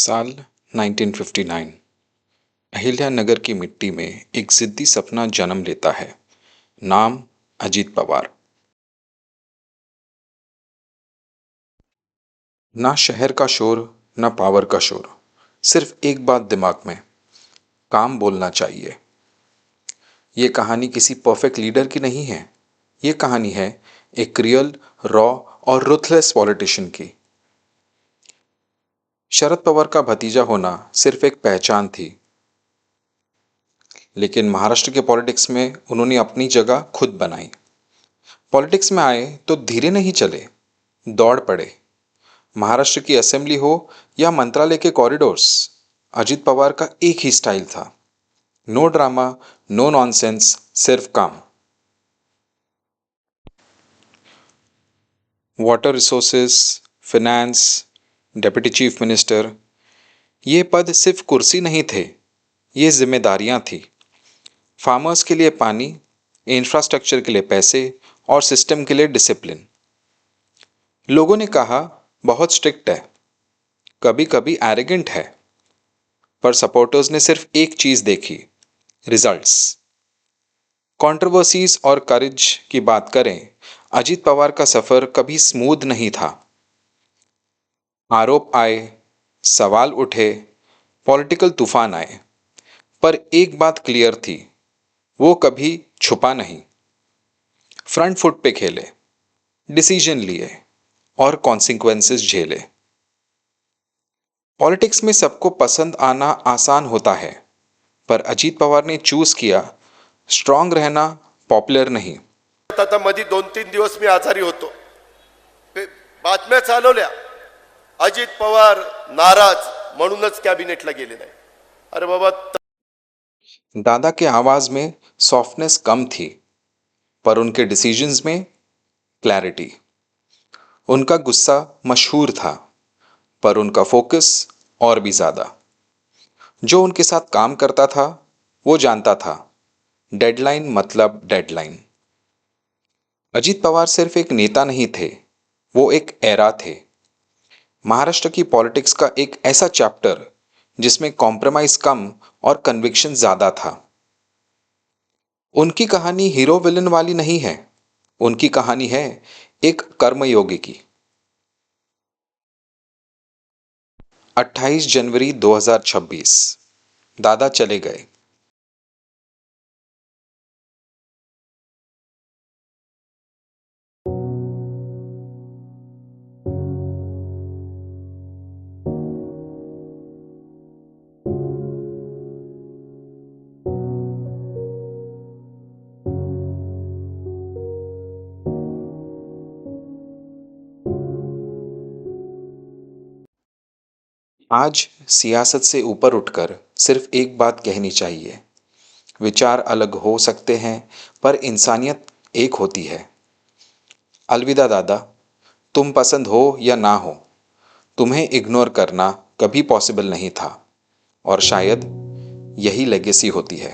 साल 1959। अहिल्यानगर की मिट्टी में एक जिद्दी सपना जन्म लेता है। नाम अजीत पवार। ना शहर का शोर, ना पावर का शोर। सिर्फ एक बात दिमाग में, काम बोलना चाहिए। ये कहानी किसी परफेक्ट लीडर की नहीं है। ये कहानी है एक रियल, रॉ और रुथलेस पॉलिटिशियन की। शरद पवार का भतीजा होना सिर्फ एक पहचान थी, लेकिन महाराष्ट्र के पॉलिटिक्स में उन्होंने अपनी जगह खुद बनाई। पॉलिटिक्स में आए तो धीरे नहीं चले, दौड़ पड़े। महाराष्ट्र की असेंबली हो या मंत्रालय के कॉरिडोर्स, अजित पवार का एक ही स्टाइल था। नो ड्रामा, नो नॉनसेंस, सिर्फ काम। Water resources, finance, deputy chief minister, ये पद सिर्फ कुर्सी नहीं थे, ये जिम्मेदारियां थी। फार्मर्स के लिए पानी, इंफ्रास्ट्रक्चर के लिए पैसे और सिस्टम के लिए डिसिप्लिन। लोगों ने कहा बहुत स्ट्रिक्ट है, कभी कभी एरोगेंट है, पर सपोर्टर्स ने सिर्फ एक चीज देखी, रिजल्ट्स। कंट्रोवर्सीज और करेज की बात करें, अजीत पवार का सफर कभी स्मूथ नहीं था। आरोप आए, सवाल उठे, पॉलिटिकल तूफान आए, पर एक बात क्लियर थी, वो कभी छुपा नहीं। फ्रंट फुट पे खेले, डिसीजन लिए और कॉन्सिक्वेंसेस झेले। पॉलिटिक्स में सबको पसंद आना आसान होता है, पर अजीत पवार ने चूज किया स्ट्रांग रहना, पॉपुलर नहीं। आता मध्ये 2-3 दिवस मी आजारी होतो, बातम्या चालवल्या, अजित पवार नाराज म्हणूनच कॅबिनेटला गेले नाही। अरे बाबा, दादा के आवाज में सॉफ्टनेस कम थी, पर उनके डिसीजंस में क्लैरिटी। उनका गुस्सा मशहूर था, पर उनका फोकस और भी ज्यादा। जो उनके साथ काम करता था वो जानता था, डेडलाइन मतलब डेडलाइन। अजीत पवार सिर्फ एक नेता नहीं थे, वो एक एरा थे। महाराष्ट्र की पॉलिटिक्स का एक ऐसा चैप्टर जिसमें कॉम्प्रोमाइज कम और कन्विक्शन ज्यादा था। उनकी कहानी हीरो विलन वाली नहीं है, उनकी कहानी है एक कर्मयोगी की। 28 जनवरी 2026, दादा चले गए। आज सियासत से ऊपर उठकर सिर्फ एक बात कहनी चाहिए, विचार अलग हो सकते हैं, पर इंसानियत एक होती है। अलविदा दादा, तुम पसंद हो या ना हो, तुम्हें इग्नोर करना कभी पॉसिबल नहीं था, और शायद यही लेगेसी होती है।